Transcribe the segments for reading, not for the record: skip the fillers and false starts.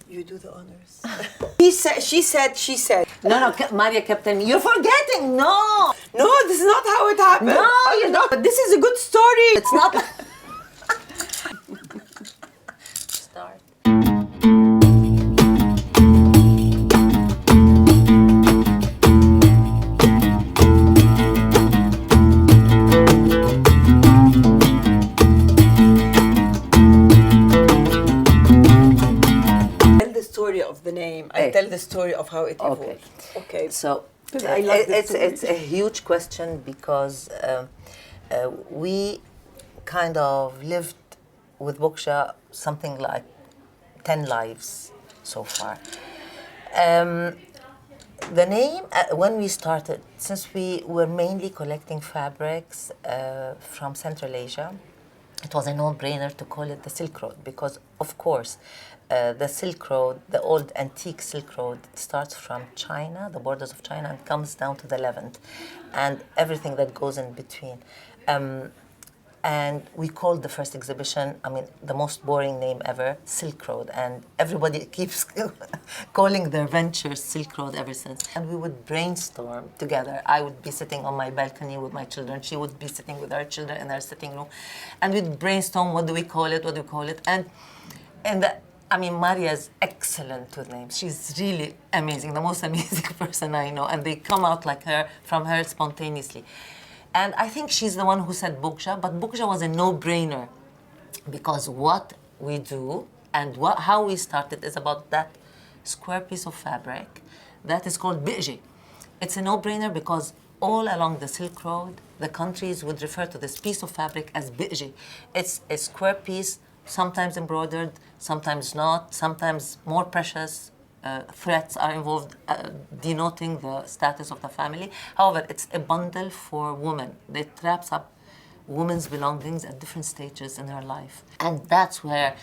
You do the honors. She said. No, Maria kept telling me, you're forgetting. No, This is not how it happened. No, you don't. But this is a good story. It's not. Start. Of the name, I tell the story of how it evolved. Okay. So I love it's a huge question because we kind of lived with Bokja something like 10 lives so far. The name, when we started, since we were mainly collecting fabrics from Central Asia, it was a no-brainer to call it the Silk Road because, of course, the Silk Road, the old antique Silk Road, starts from China, the borders of China, and comes down to the Levant, and everything that goes in between. And we called the first exhibition, the most boring name ever, Silk Road, and everybody keeps calling their venture Silk Road ever since. And we would brainstorm together. I would be sitting on my balcony with my children. She would be sitting with her children in her sitting room. And we'd brainstorm, what do we call it? And Maria's excellent with names. She's really amazing, the most amazing person I know. And they come out like her, from her spontaneously. And I think she's the one who said Bokja, but Bokja was a no-brainer because what we do and how we started is about that square piece of fabric that is called Bokja. It's a no-brainer because all along the Silk Road, the countries would refer to this piece of fabric as Bokja. It's a square piece, sometimes embroidered, sometimes not, sometimes more precious. Threats are involved, denoting the status of the family. However, it's a bundle for women. It wraps up women's belongings at different stages in her life. And that's where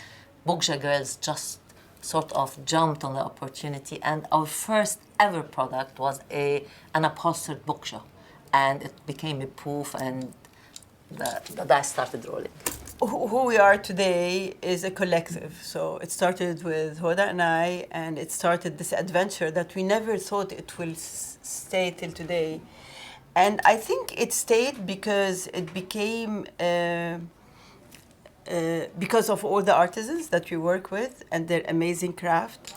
Bokja girls just sort of jumped on the opportunity. And our first ever product was an upholstered Bokja. And it became a poof, and the dice started rolling. Who we are today is a collective. So it started with Huda and I, and it started this adventure that we never thought it will stay till today. And I think it stayed because it became, because of all the artisans that we work with and their amazing craft,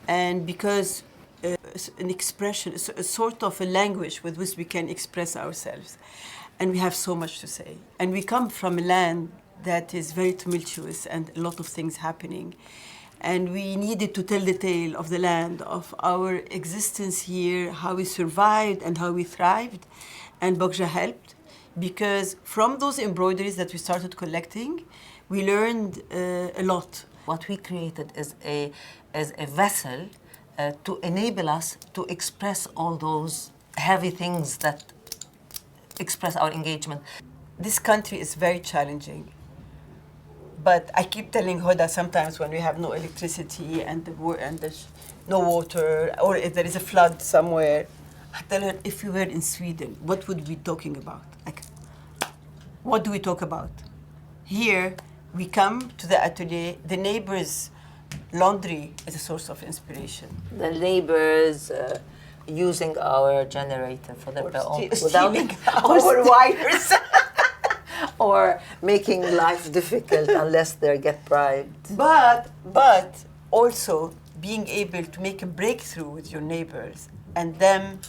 and because an expression, a sort of a language with which we can express ourselves. And we have so much to say. And we come from a land that is very tumultuous and a lot of things happening. And we needed to tell the tale of the land, of our existence here, how we survived and how we thrived. And Bokja helped, because from those embroideries that we started collecting, we learned a lot. What we created is a vessel to enable us to express all those heavy things that express our engagement. This country is very challenging. But I keep telling Huda sometimes when we have no electricity and there's no water, or if there is a flood somewhere, I tell her, if we were in Sweden, what would we be talking about? Like, what do we talk about? Here, we come to the atelier, the neighbors' laundry is a source of inspiration. The neighbors using our generator for their own, without our wires. Or making life difficult unless they get bribed. But also being able to make a breakthrough with your neighbors and them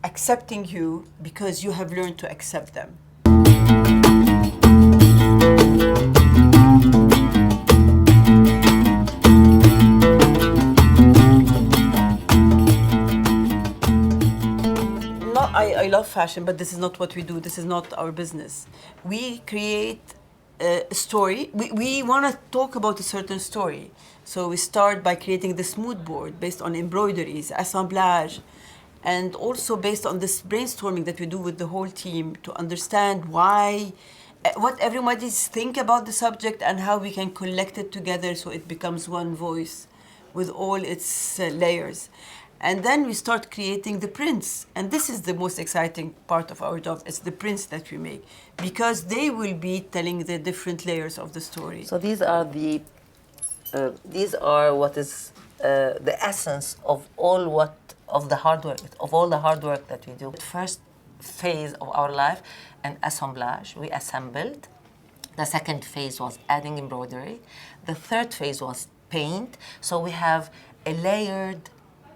accepting you because you have learned to accept them. I love fashion, but this is not what we do. This is not our business. We create a story. We want to talk about a certain story. So we start by creating this mood board based on embroideries, assemblage, and also based on this brainstorming that we do with the whole team to understand why, what everybody's think about the subject and how we can collect it together so it becomes one voice with all its layers. And then we start creating the prints. And this is the most exciting part of our job. It's the prints that we make, because they will be telling the different layers of the story. So these are what is the essence of all the hard work that we do. The first phase of our life, an assemblage, we assembled. The second phase was adding embroidery. The third phase was paint. So we have a layered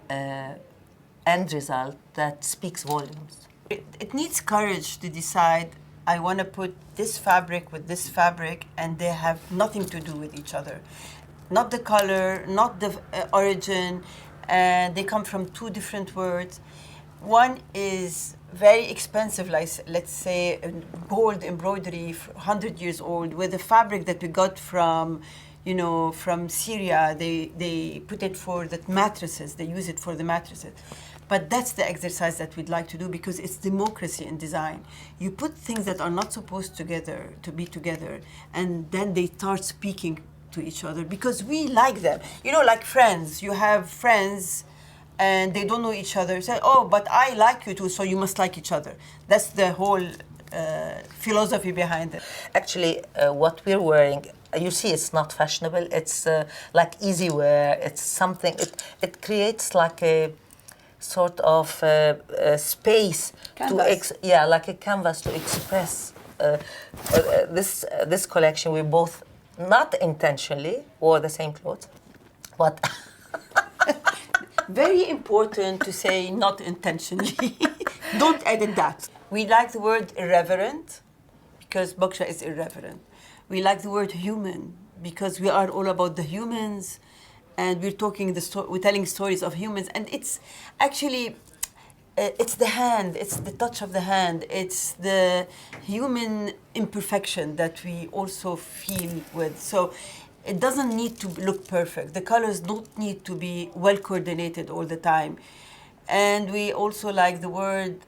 end result that speaks volumes. It needs courage to decide, I want to put this fabric with this fabric, and they have nothing to do with each other. Not the color, not the origin, and they come from two different words. One is very expensive, like let's say gold embroidery, 100 years old, with a fabric that we got from, from Syria. They put it for the mattresses. They use it for the mattresses. But that's the exercise that we'd like to do, because it's democracy in design. You put things that are not supposed to be together, and then they start speaking to each other because we like them. Like friends. You have friends and they don't know each other. Say, oh, but I like you too, so you must like each other. That's the whole philosophy behind it. Actually, what we're wearing, you see, it's not fashionable. It's like easy wear. It's something, it creates like a sort of space like a canvas to express. This collection, we both, not intentionally, wore the same clothes, but very important to say not intentionally. Don't edit that. We like the word irreverent because Bokja is irreverent. We like the word human because we are all about the humans, and we're telling stories of humans, and it's actually it's the hand, it's the touch of the hand, it's the human imperfection that we also feel with. So it doesn't need to look perfect. The colors don't need to be well coordinated all the time. And we also like the word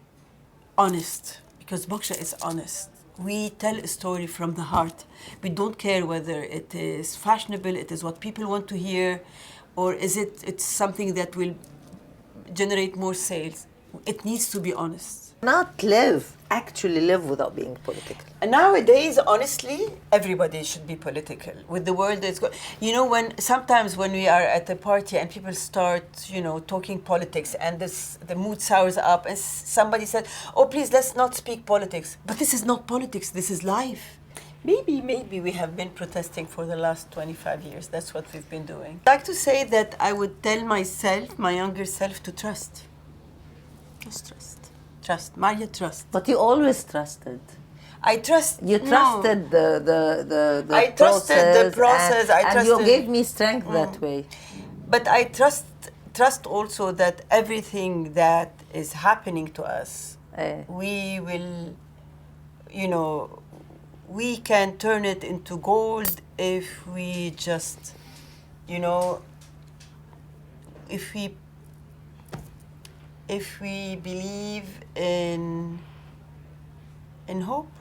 honest, because Bokja is honest. We tell a story from the heart. We don't care whether it is fashionable, it is what people want to hear, or it's something that will generate more sales. It needs to be honest. Actually live without being political. And nowadays, honestly, everybody should be political. With the world that's going, sometimes when we are at a party and people start, talking politics, and the mood sours up, and somebody said, "Oh, please, let's not speak politics." But this is not politics. This is life. Maybe we have been protesting for the last 25 years. That's what we've been doing. I'd like to say that I would tell myself, my younger self, to trust. Just trust. Trust. Maria, trust. But you always trusted. I trust. You trusted the I trusted the process. And you gave me strength that way. But I trust also that everything that is happening to us, we will, we can turn it into gold if we just, if we believe in hope.